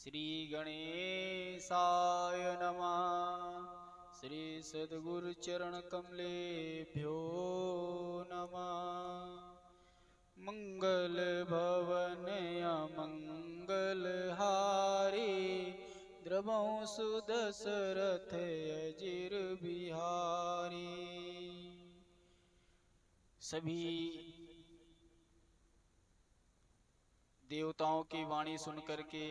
श्री गणेशाय नमः। श्री सद्गुरु चरण कमलेभ्यो नमः। मंगल भवन अमंगल हारी, द्रवंसु दशरथ अजिर बिहारी। सभी देवताओं की वाणी सुनकर के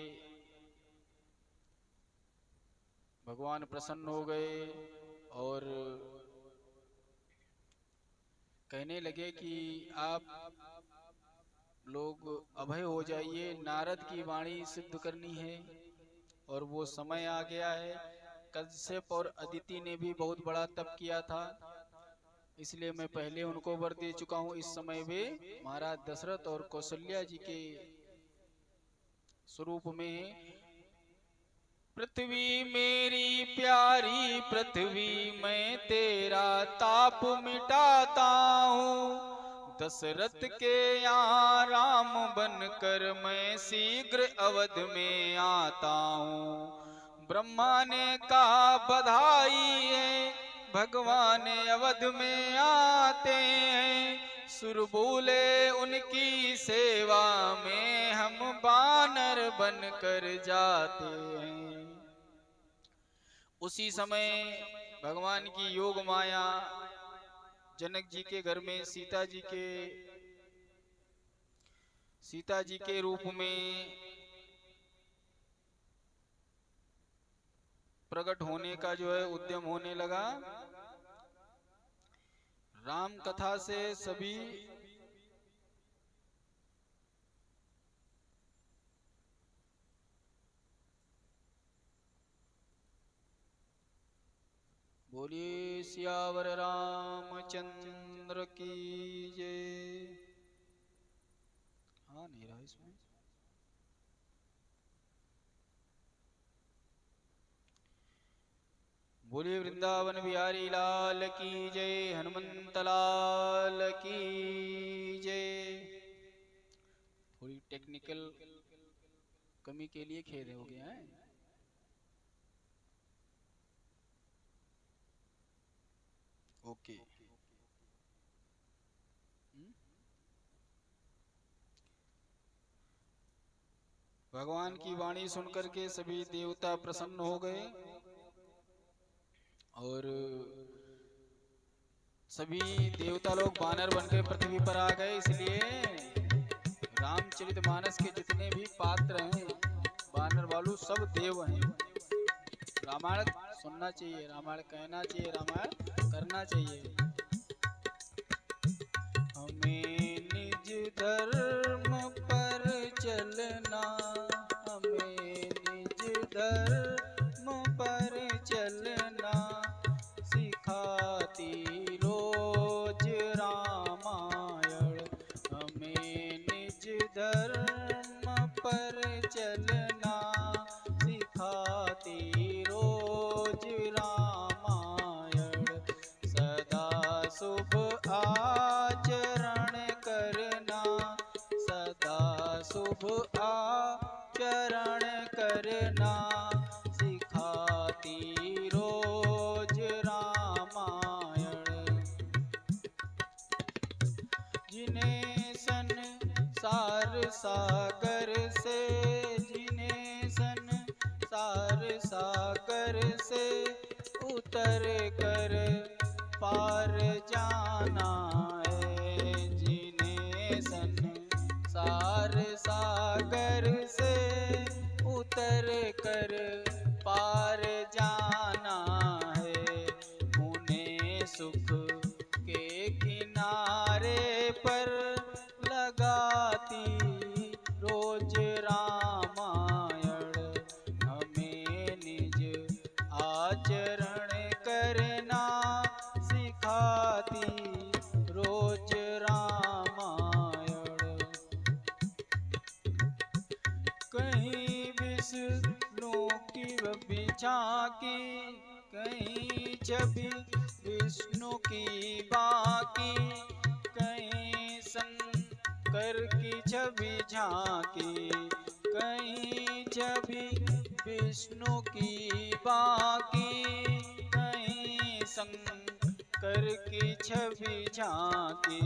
भगवान प्रसन्न हो गए और कहने लगे कि आप लोग अभय हो जाइए, नारद की वाणी सिद्ध करनी है और वो समय आ गया है। कश्यप और अदिति ने भी बहुत बड़ा तप किया था, इसलिए मैं पहले उनको वर दे चुका हूँ। इस समय वे महाराज दशरथ और कौशल्या जी के स्वरूप में। पृथ्वी मेरी प्यारी पृथ्वी, मैं तेरा ताप मिटाता हूँ। दशरथ के यहाँ राम बनकर मैं शीघ्र अवध में आता हूँ। ब्रह्मा ने कहा बधाई है, भगवान अवध में आते हैं। सुर बोले उनकी सेवा में हम बानर बनकर जाते हैं। उसी समय भगवान की योग माया जनक जी के घर में सीता जी के रूप में प्रकट होने का जो है उद्यम होने लगा। राम कथा से सभी बोलिए सियावर रामचंद्र की जय। हाँ नहीं रहा इसमें। बोलिए वृंदावन बिहारी लाल की जय, हनुमंत लाल की जय। थोड़ी टेक्निकल कमी के लिए खेद हो गया है। ओके। भगवान की वाणी सुनकर के सभी देवता प्रसन्न हो गए और सभी देवता लोग बानर बनकर पृथ्वी पर आ गए। इसलिए रामचरितमानस के जितने भी पात्र हैं बानर वालू सब देव हैं। रामायण सुनना चाहिए, रामायण कहना चाहिए, रामायण करना चाहिए। हमें निज धर्म पर चलना, हमें निज धर्म पर चलना सिखाती रोज रामायण। हमें निज धर्म पर चलना सिखाती रोज रामायण। सदा शुभ आचरण करना, सदा शुभ आचरण करना सिखाती रोज रामायण। जिन्हें संसार सागर से, जिन्हें संसार सागर से उतर कर पार जाना है। जिन्हें संसार सागर से उतर कर पार जाना है। उन्हें सुख के किनारे पर लगाती रोज रामायण। हमें निज आचरण करना सिखाती रोज रामायण। कहीं विष्णु की बब्बी झांकी, कहीं छवि विष्णु की बाकी, कहीं शंकर की छवि झांकी, कहीं छवि विष्णु की बाकी कहीं शंकर की छवि झांकी।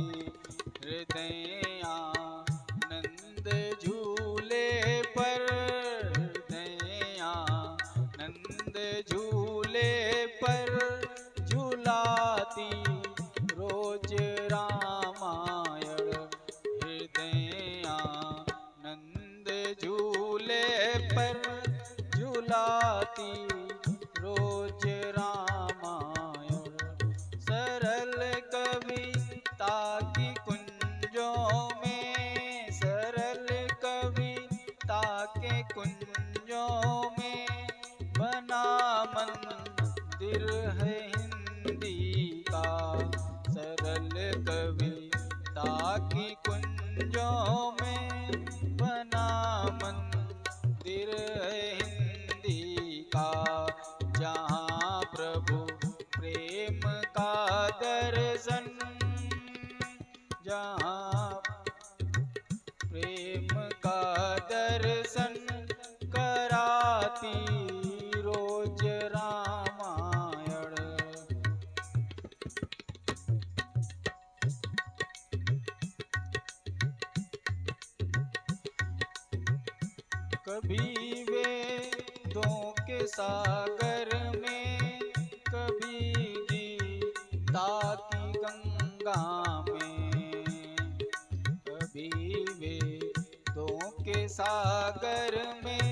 हृदय आनंद झूले पर, हृदय आनंद झूले पर झुलाती रोज रामायण। हृदय आनंद झूले पर झुलाती रोज रामायण। सरल कविता की कुंजों में, सरल कविता के कुंजों में बना मंदिर है हिंदी का। सरल कविता की कुंजों में बना मंदिर है हिंदी का। जहाँ प्रभु प्रेम का दर्शन, जहाँ प्रेम का दर्शन कराती रोज रामायण। कभी वेदों के सागर में, कभी गीता की गंगा में। कभी वेदों के सागर में,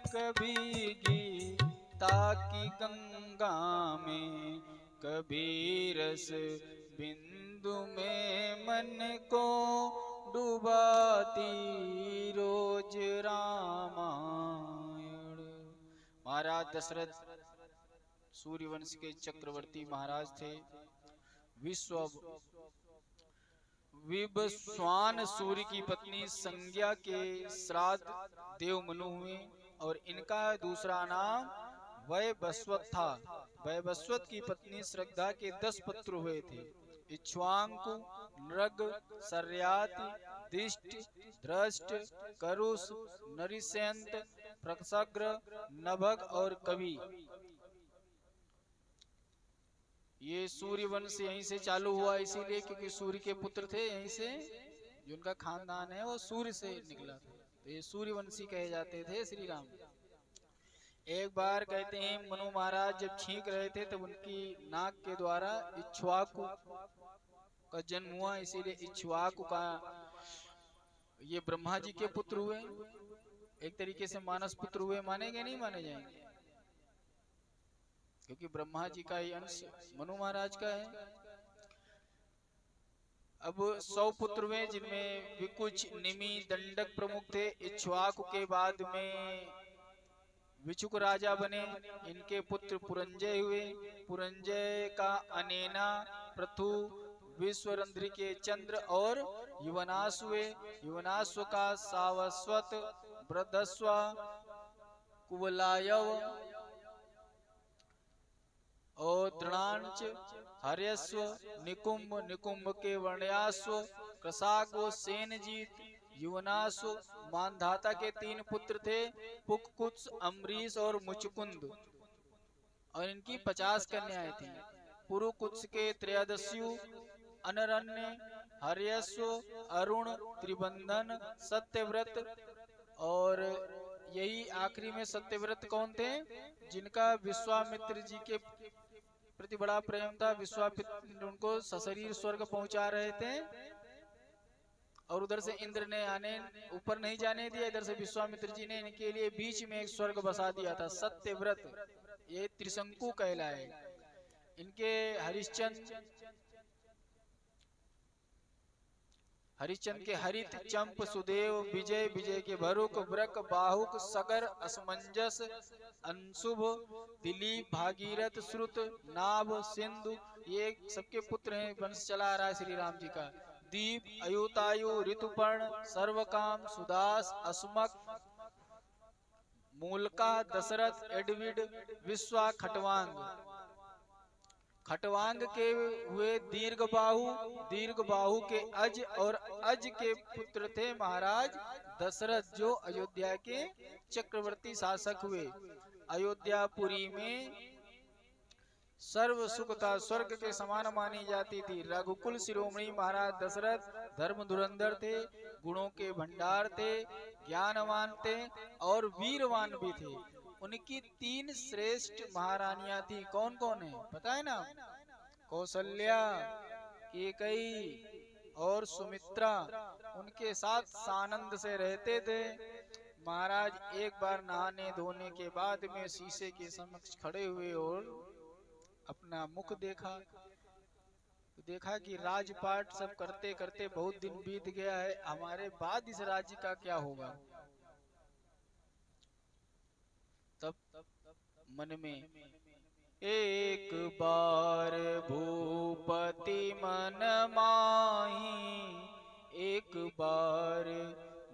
कभी गीता की गंगा में। कभी रस बिंदु में मन को डुबाती रोज रामायण। महाराज दशरथ सूर्यवंश के चक्रवर्ती महाराज थे। विवस्वान सूर्य की पत्नी संज्ञा के श्राद्ध देवमनु हुए और इनका दूसरा नाम वैवस्वत था। वैवस्वत की पत्नी श्रद्धा के 10 पुत्र हुए थे। इक्ष्वाकु, नृग, शर्याति, दिष्ट, दृष्ट, करुष, नरिसेंत, प्रसग्र, नभग और कवि। ये सूर्य वंश यहीं से चालू हुआ, इसीलिए क्योंकि सूर्य के पुत्र थे। यहीं से जो उनका खानदान है वो सूर्य से निकला था, तो ये सूर्यवंशी कहे जाते थे श्री राम। एक बार कहते हैं मनु महाराज जब छींक रहे थे तब उनकी नाक के द्वारा इक्ष्वाकु का जन्म हुआ, इसीलिए इक्ष्वाकु का ये ब्रह्मा जी के पुत्र हुए। एक तरीके से मानस पुत्र हुए, मानेंगे नहीं माने जाएंगे, क्योंकि ब्रह्मा जी का ही अंश मनु महाराज का है। अब 100 पुत्र हुए, जिनमें विकुच, निमि, दंडक प्रमुख थे। इक्ष्वाकु के बाद में विचुक राजा बने। इनके पुत्र पुरंजय हुए। पुरंजय का अनेना, पृथु, विश्वरंध्री के चंद्र और युवनाश हुए। युवनाश्व का सावस्वत, वृद्धस्व, कुवलायव और दृणांच, हर्यस्व, निकुंभ, निकुंभ के वर्ण्याश्व, कृशाग्व, सेनजीत, युवनाश्व। मानधाता के 3 पुत्र थे, पुककुत्स, अम्बरीश और मुचकुंद, और इनकी 50 कन्याएं थी। पुरुकुत्स के त्रयोदस्यु, अनरण्य, हर्यस्व, अरुण, त्रिबंधन, सत्यव्रत, और यही आखिरी में सत्यव्रत कौन थे? जिनका विश्वामित्र जी के प्रति बड़ा प्रेम था। विश्वामित्र उनको सशरीर स्वर्ग पहुंचा रहे थे और उधर से इंद्र ने ऊपर नहीं जाने दिया, इधर से विश्वामित्र जी ने इनके लिए बीच में एक स्वर्ग बसा दिया था, सत्यव्रत। ये त्रिशंकु कहलाए। इनके हरिश्चंद्र के हरित, चंप, सुदेव, विजय, विजय के भरुक, व्रक, बाहुक, सगर, असमंजस, अंशुभ, दिलीप, भागीरथ, श्रुत, नाभ, सिंधु, ये सबके पुत्र हैं। वंश चला आ रहा है श्री राम जी का। दीप, अयुतायु, ऋतुपर्ण, सर्वकाम, सुदास, अस्मक, मूलका, दशरथ, एडविड, विश्वा, खटवांग। खटवांग के हुए दीर्घ बाहु के अज, और अज के पुत्र थे महाराज दशरथ, जो अयोध्या के चक्रवर्ती शासक हुए। अयोध्यापुरी में सर्व सुख था, स्वर्ग के समान मानी जाती थी। रघुकुल शिरोमणि महाराज दशरथ धर्म धुरंधर थे, गुणों के भंडार थे, ज्ञानवान थे और वीरवान भी थे। उनकी 3 श्रेष्ठ महारानियां थी। कौन कौन है पता है ना? कौशल्या, केकई और सुमित्रा। उनके साथ सानंद से रहते थे। महाराज एक बार नहाने धोने के बाद में शीशे के समक्ष खड़े हुए और अपना मुख देखा, तो देखा कि राजपाट सब करते करते बहुत दिन बीत गया है, हमारे बाद इस राज्य का क्या होगा। तब मन में एक बार भूपति मन माही, एक बार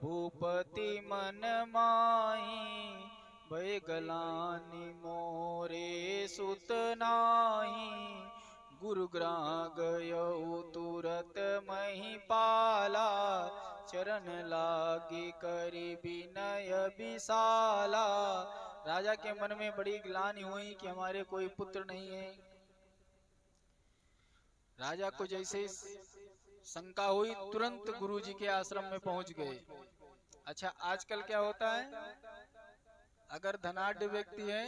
भूपति मन माही, भय गलानि मोरे सुत नाही, गुरुग्राह गयउ तुरत महिपाला, चरण लागी करि विनय विशाला। राजा के मन में बड़ी ग्लानि हुई कि हमारे कोई पुत्र नहीं है। राजा को जैसे शंका हुई, तुरंत गुरुजी के आश्रम में पहुंच गए। अच्छा, आजकल क्या होता है, अगर धनाढ्य व्यक्ति है,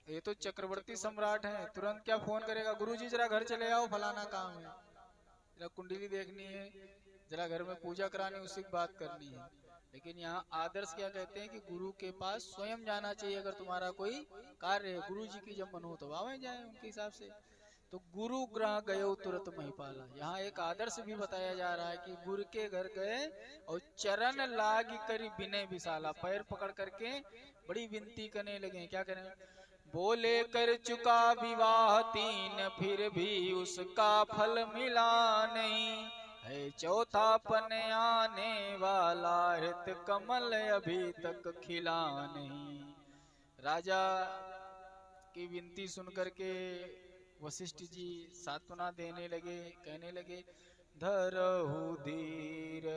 ये तो चक्रवर्ती सम्राट है, तुरंत क्या फोन करेगा, गुरुजी जरा घर चले आओ, फलाना काम है, जरा कुंडली देखनी है, जरा घर में पूजा करानी, उससे बात करनी है। लेकिन यहाँ आदर्श क्या कहते हैं कि गुरु के पास स्वयं जाना चाहिए। अगर तुम्हारा कोई कार्य है, गुरु जी की जब मन हो तो आवे जाए उनके हिसाब से। तो गुरु ग्रह गयो तुरत महिपाला, यहाँ एक आदर्श भी बताया जा रहा है कि गुरु के घर गए और चरण लाग करी विनय विशाला, पैर पकड़ करके बड़ी विनती करने लगे। क्या करें, बोले कर चुका विवाह 3, फिर भी उसका फल मिला नहीं, है चौथापन आने वाला, हृत कमल अभी तक खिला नहीं। राजा की विनती सुन करके वशिष्ठ जी सांत्वना देने लगे, कहने लगे, धरहु धीर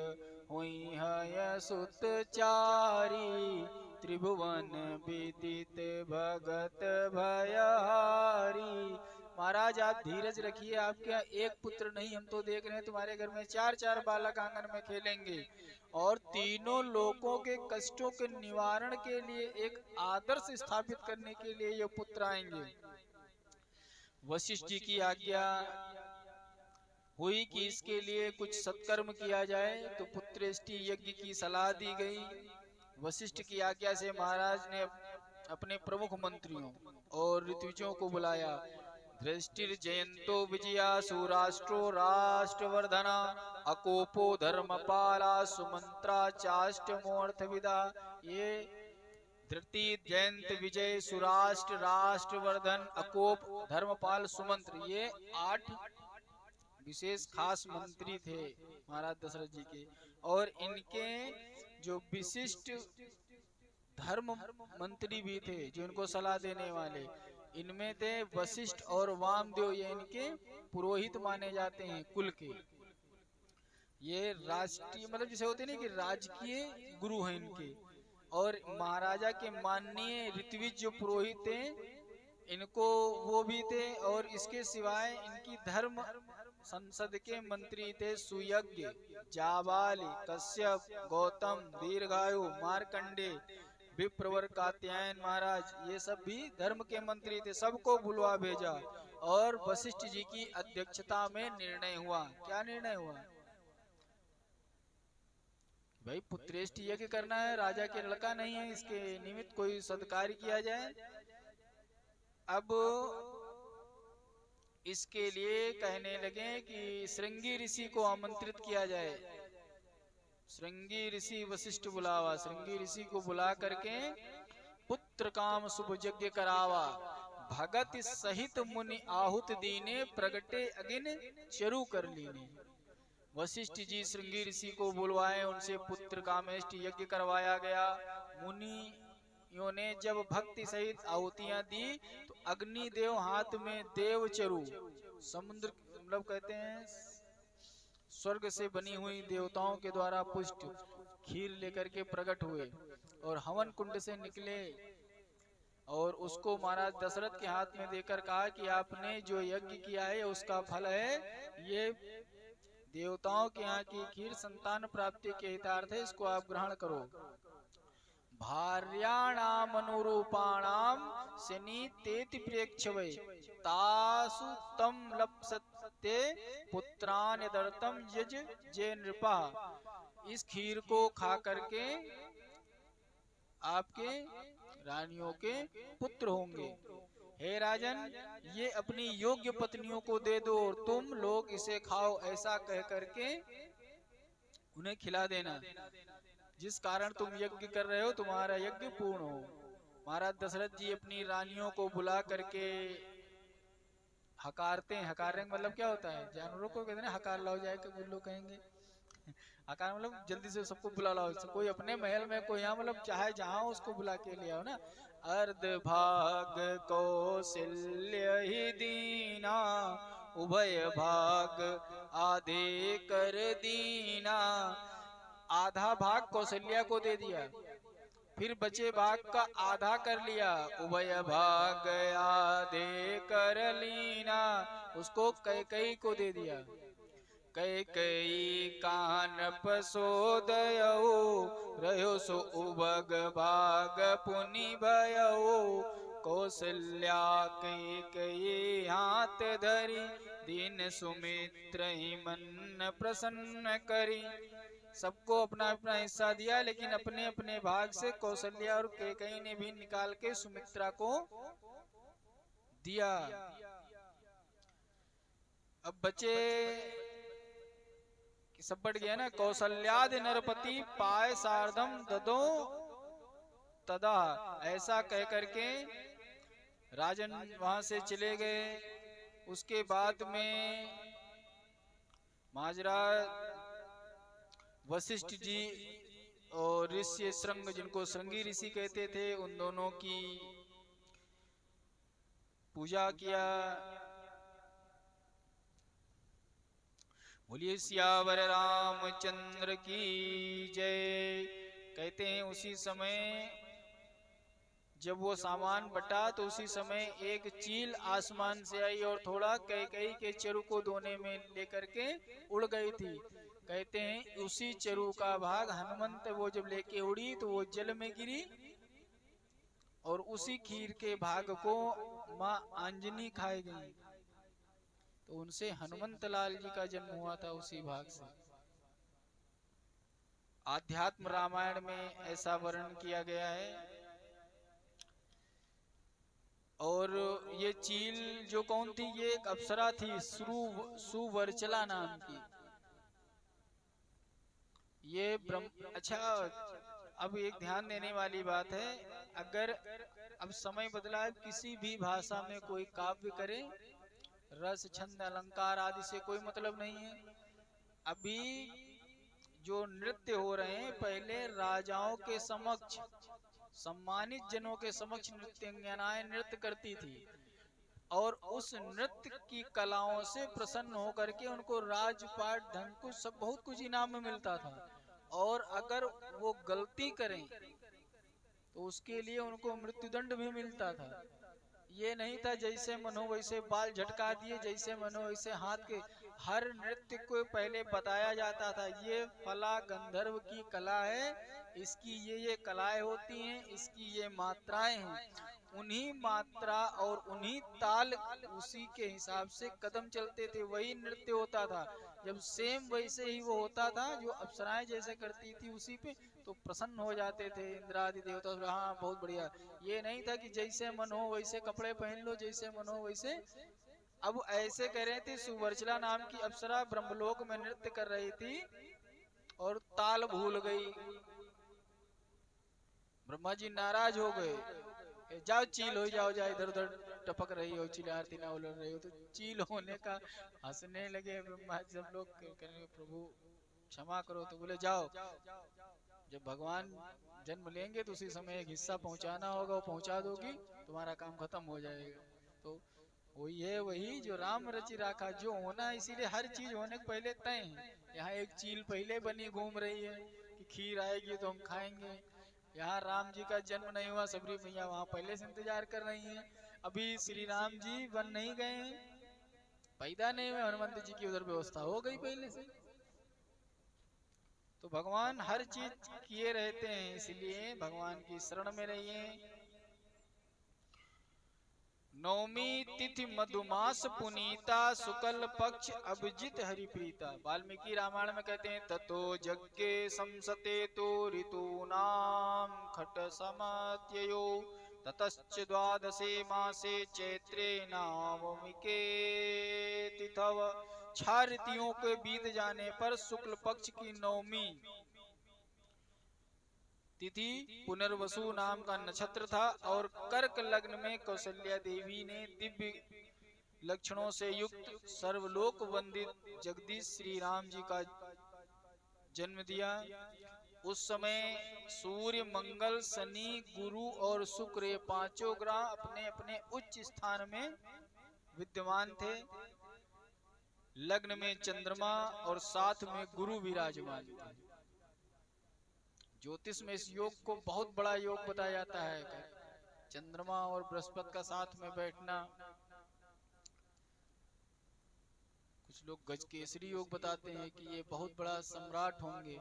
हुई है सुत चारी, त्रिभुवन विदित भगत भयहारी। महाराज आप धीरज रखिए, आपके यहाँ एक पुत्र नहीं, हम तो देख रहे हैं तुम्हारे घर में 4-4 बालक आंगन में खेलेंगे, और तीनों लोगों के कष्टों के निवारण के लिए, एक आदर्श स्थापित करने के लिए ये पुत्र आएंगे। वशिष्ठ जी की आज्ञा हुई कि इसके लिए कुछ सत्कर्म किया जाए, तो पुत्रेष्टि यज्ञ की सलाह दी गई। वशिष्ठ की आज्ञा से महाराज ने अपने प्रमुख मंत्रियों और ऋत्विजों को बुलाया। धृष्टिर जयंतो विजयासु राष्ट्रो राष्ट्रवर्धना, अकोपो धर्मपाला सुमंत्रा चाष्टमोऽर्थविदा। ये धृति, जयंत, विजय, सुराष्ट्र, राष्ट्रवर्धन, अकोप, धर्मपाल, सुमंत्र, ये 8 विशेष खास मंत्री थे महाराज दशरथ जी के। और इनके जो विशिष्ट धर्म मंत्री भी थे, जो इनको सलाह देने वाले, इनमें थे वशिष्ठ और वामदेव। ये इनके पुरोहित माने जाते हैं कुल के। ये राष्ट्रीय मतलब जैसे होते नहीं कि राजकीय गुरु हैं इनके। और महाराजा के माननीय ऋत्विज जो पुरोहित थे, इनको वो भी थे। और इसके सिवाय इनकी धर्म संसद के मंत्री थे सुयज्ञ, जाबाली, कश्यप, गौतम, दीर्घायु, मार्कंडे, विप्रवर, कात्यायन महाराज, ये सब भी धर्म के मंत्री थे। सबको बुलवा भेजा और वशिष्ठ जी की अध्यक्षता में निर्णय हुआ। क्या निर्णय हुआ भाई? पुत्रेष्ट यज्ञ करना है, राजा के लड़का नहीं है, इसके निमित्त कोई सत्कार किया जाए। अब इसके लिए कहने लगे कि श्रृंगी ऋषि को आमंत्रित किया जाए। श्रृंगी ऋषि वशिष्ठ बुलावा, श्रृंगी ऋषि को बुला करके पुत्र काम शुभ यज्ञ करावा, भगत सहित मुनि आहुत दीने, प्रगटे अगिन चरु कर लीने। वशिष्ठ जी श्रृंगी ऋषि को बुलवाए, उनसे पुत्र कामेष्टि यज्ञ करवाया गया। मुनि ने जब भक्ति सहित आहुतियां दी तो अग्निदेव हाथ में देवचरु, समुद्र मतलब कहते हैं स्वर्ग से बनी हुई देवताओं के द्वारा पुष्ट खीर लेकर के प्रकट हुए और हवन कुंड से निकले और उसको महाराज दशरथ के हाथ में देकर कहा कि आपने जो यज्ञ किया है उसका फल है ये देवताओं के यहाँ की खीर, संतान प्राप्ति के हितार्थ है, इसको आप ग्रहण करो। भार्याणाम अनुरूपाणाम शनितेति प्रेक्षवे तासु तम लप्सते पुत्रान दर्तम यज जे नृपा। इस खीर को खा करके आपके रानियों के पुत्र होंगे। हे राजन, ये अपनी योग्य पत्नियों को दे दो और तुम लोग इसे खाओ, ऐसा कह करके उन्हें खिला देना। जिस कारण तुम यज्ञ कर रहे हो तुम्हारा यज्ञ पूर्ण हो। महाराज दशरथ जी अपनी रानियों को बुला करके हकारते हैं। हकारने का मतलब क्या होता है? जानवरों को कहते हैं हकार लाओ जाए, कि लोग कहेंगे हकार मतलब जल्दी से सबको बुला लाओ। कोई अपने महल में, कोई यहाँ, मतलब चाहे जहाँ उसको बुला के ले आओ ना। अर्ध भाग कौशल्य ही दीना, उभय भाग आधे कर दीना। आधा भाग कौशल्या को दे दिया, फिर बचे भाग का आधा कर लिया। उभय भाग आधे कर लीना, उसको कैकेयी को दे दिया। कैकेयी कानप सोदयऊ, रहो सो उभग भाग पुनि भयऊ। कौशल्या कैकेयी हाथ धरी, दीन सुमित्र ही मन प्रसन्न करी। सबको अपना अपना हिस्सा दिया, लेकिन अपने अपने भाग से कौशल्या और कैकेयी ने भी निकाल के सुमित्रा को दिया। अब बचे सब बढ़ गया ना। कौशल्यादि नरपति पाय सार्धम ददो तदा, ऐसा कह करके राजन वहां से चले गए। उसके बाद में महाराज वशिष्ठ जी और ऋषि श्रृंग, जिनको श्रृंगी ऋषि कहते थे, उन दोनों की पूजा किया। बोलिए सियावर रामचंद्र की जय। कहते हैं उसी समय जब वो सामान बटा तो उसी समय एक चील आसमान से आई और थोड़ा कैकेयी के चरु को दोने में लेकर के उड़ गई थी। कहते हैं उसी चरु का भाग हनुमंत वो जब लेके उड़ी तो वो जल में गिरी और उसी खीर के भाग को माँ अंजनी खाई गई। तो उनसे हनुमंत लाल जी का जन्म हुआ था उसी भाग से। आध्यात्म रामायण में ऐसा वर्णन किया गया है। और ये चील जो कौन थी? ये एक अप्सरा थी, सुवर्चला नाम की। ये अच्छा, अब एक ध्यान देने वाली बात है, अगर अब समय बदला है, किसी भी भाषा में कोई काव्य करे, रस छंद अलंकार आदि से कोई मतलब नहीं है। अभी जो नृत्य हो रहे हैं, पहले राजाओं के समक्ष, सम्मानित जनों के समक्ष नृत्यांगनाएं नृत्य करती थी और उस नृत्य की कलाओं से प्रसन्न होकर के उनको राजपाट, धन, कुछ सब बहुत कुछ इनाम में मिलता था। और अगर वो गलती करें तो उसके लिए उनको मृत्युदंड भी मिलता था। ये नहीं था जैसे मन हो वैसे बाल झटका दिए, जैसे मन हो वैसे हाथ के। हर नृत्य को पहले बताया जाता था, ये फला गंधर्व की कला है, इसकी ये कलाएं होती हैं, इसकी ये मात्राएं हैं। उन्हीं मात्रा और उन्हीं ताल, उसी के हिसाब से कदम चलते थे, वही नृत्य होता था। जब सेम वैसे ही वो होता था जो अप्सराएं जैसे करती थी उसी पे, तो प्रसन्न हो जाते थे इंद्रादि देवता। हाँ बहुत बढ़िया। ये नहीं था कि जैसे मन हो वैसे कपड़े पहन लो, जैसे मन हो वैसे। अब ऐसे कह रहे थे, सुवर्चला नाम की अप्सरा ब्रह्मलोक में नृत्य कर रही थी और ताल भूल गई। ब्रह्मा जी नाराज हो गए, जाओ चील हो जाओ, जाओ इधर उधर टपक रही हो, चिल आरती ना उलट रही हो। तो चील होने का हंसने लगे ब्रह्मा जी। सब लोग कहने प्रभु क्षमा करो, तो बोले जाओ जब भगवान जन्म लेंगे तो उसी समय एक हिस्सा पहुंचाना होगा, वो पहुंचा दोगी, तुम्हारा काम खत्म हो जाएगा। तो वही है, वही जो राम रचि राखा, जो होना है, इसीलिए हर चीज होने के पहले तय है। यहाँ एक चील पहले बनी घूम रही है कि खीर आएगी तो हम खाएंगे। यहाँ राम जी का जन्म नहीं हुआ, सबरी मैया वहाँ पहले से इंतजार कर रही हैं। अभी श्री राम जी बन नहीं गए हैं, पैदा नहीं हुए, हनुमंत जी की उधर व्यवस्था हो गई पहले से। तो भगवान हर चीज किए रहते हैं, इसलिए भगवान की शरण में रहिए। नवमी तिथि मधुमास पुनीता, शुक्ल पक्ष अभिजित हरिप्रीता। वाल्मीकि रामायण में कहते हैं ततो यज्ञे संसते तो ऋतूनाम खट समत्ययो, ततश्च द्वादशे मासे चैत्रे नवमिके तिथव। 6 ऋतुओं के बीत जाने पर शुक्ल पक्ष की नवमी तिथि पुनर्वसु नाम का नक्षत्र था, और कर्क लग्न में कौशल्या देवी ने दिव्य लक्षणों से युक्त सर्वलोक वंदित जगदीश श्री राम जी का जन्म दिया। उस समय सूर्य, मंगल, शनि, गुरु और शुक्र, ये 5 ग्रह अपने अपने उच्च स्थान में विद्यमान थे। लग्न में चंद्रमा और साथ में गुरु विराजमान थे। ज्योतिष में इस योग को बहुत बड़ा योग बताया जाता है, चंद्रमा और बृहस्पति का साथ में बैठना। कुछ लोग गजकेसरी योग बताते हैं कि ये बहुत बड़ा सम्राट होंगे।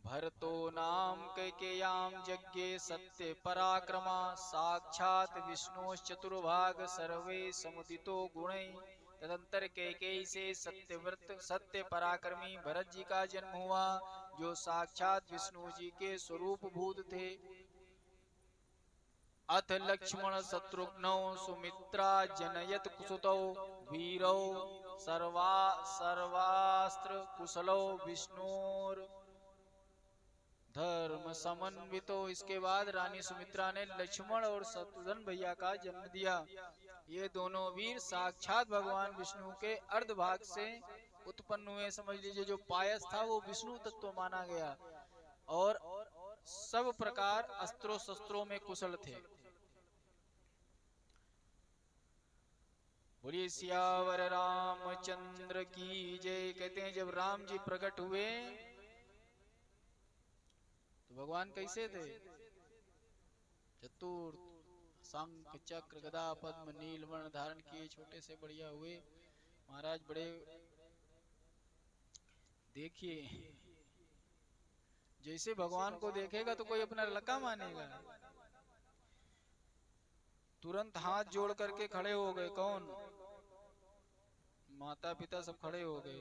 भरतो नाम कैकेयाम यज्ञे सत्य पराक्रमा, साक्षात विष्णु चतुर्भाग सर्वे समुदितो गुणे। तदंतर कैकेयी से सत्यव्रत सत्य पराक्रमी भरत जी का जन्म हुआ, जो साक्षात विष्णु जी के स्वरूप भूत थे। अथ लक्ष्मण शत्रुघ्नौ सुमित्रा जनयत कुसुतौ, वीरौ सर्वास्त्र कुशलौ विष्णुर धर्म समन्वितो। इसके बाद रानी सुमित्रा ने लक्ष्मण और शत्रुघ्न भैया का जन्म दिया। ये दोनों वीर साक्षात भगवान विष्णु के अर्ध भाग से उत्पन्न हुए। समझ लीजिए जो पायस था वो विष्णु तत्व माना गया, और सब प्रकार अस्त्रों शस्त्रों में कुशल थे। बोलिए सियावर रामचंद्र की जय। कहते हैं जब राम जी प्रकट हुए तो भगवान कैसे थे? चतुर, शंख चक्र गदा पद्म नीलवर्ण धारण किए, छोटे से बढ़िया हुए महाराज। बड़े देखिए, जैसे भगवान को देखेगा तो कोई अपना लड़का मानेगा। तुरंत हाथ जोड़ करके खड़े हो गए। कौन? माता पिता सब खड़े हो गए।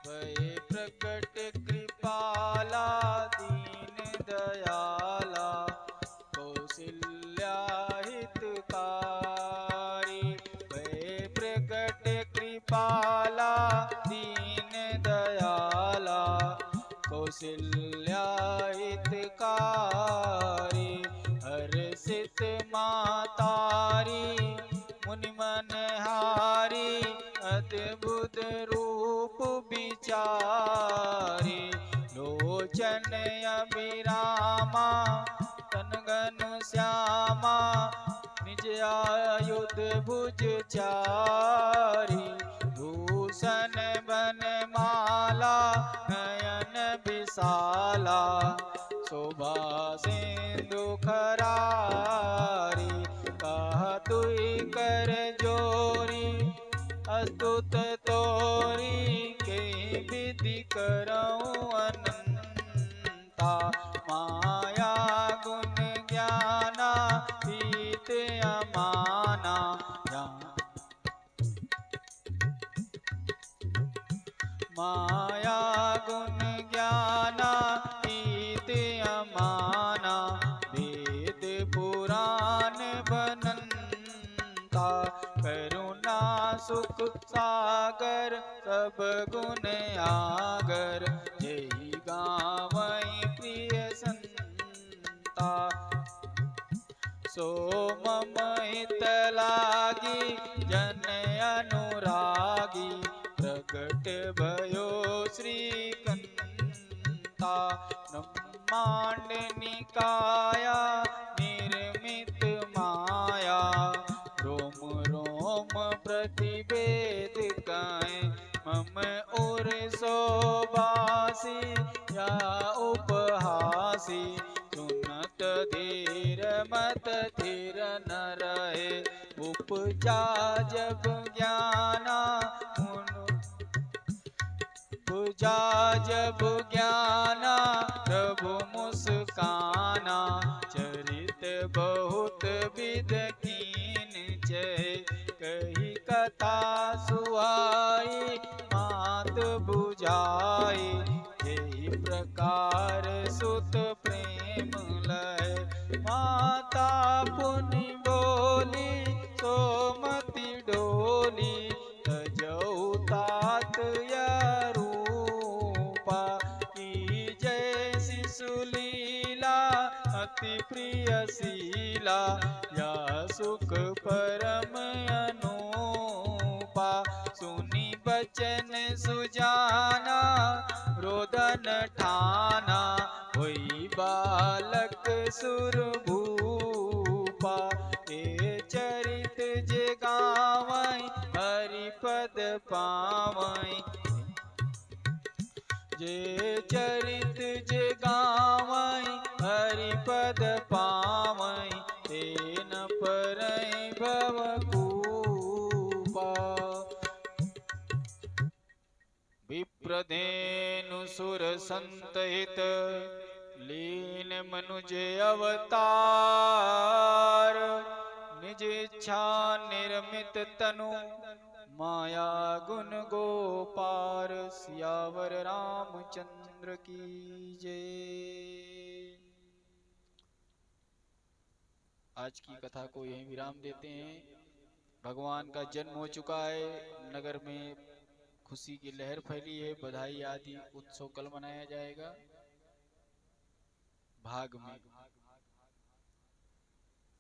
वै प्रकट कृपाला दीन दयाला, कौशल्या हितकारी। वै प्रकट कृपाला दीन दयाला, कौशल्या हितकारी। हर्षित मातारी मुनि मनहारी, अद्भुत रूप विचारी। लोचन अभिरामा तनगन श्यामा, निज आयुध भुज चारी। भूषण बनमाला नयन विशाला, शोभा सिंधु खरारी। कहा तुई कर जोरी अस्तुत तोरी, के विधि करऊं अनंता। माया गुण ज्ञाना हित अमाना, माया गुण ज्ञाना हित अमाना। वेद पुराण बनंता, करुणा सुख सागर सब गुण आगर। जय गावई प्रिय संता, सो मम हित लागी जन अनुरागी। प्रकट भयो श्री ब्रह्मांड निकाया निर्मित माया, रोम रोम प्रतिवेद कहें मम और शोभासी या उपहासी, सुनत धीर मत धीर न रहे, उपजा जब ज्ञाना उपजा जब ज्ञाना प्रभु मुस्काना, चरित बहुत विध कीन चय, कही कथा सुहाई मात बुझाई, यही प्रकार सुत प्रेम लय, माता पुनि बोली सोमति डोली, तजऊ तात रूपा, की जय शिशुलीला अति प्रिय शीला, या सुख परम अनूपा, सुनी बचन सुजाना रोदन ठाना, होई बालक सुरभूपा, ए चरित जे गावई हरि पद पावई, जे चरित जे गावई हरि पद पावई, तेन परई भवकूपा, विप्रधेनु सुर संत हित लीन मनुज अवतार, निज इच्छा निर्मित तनु माया गुण गोपार, सियावर रामचंद्र की जय। आज की कथा को यहीं विराम देते हैं। भगवान का जन्म हो चुका है, नगर में खुशी की लहर फैली है, बधाई आदि उत्सव कल मनाया जाएगा। भाग में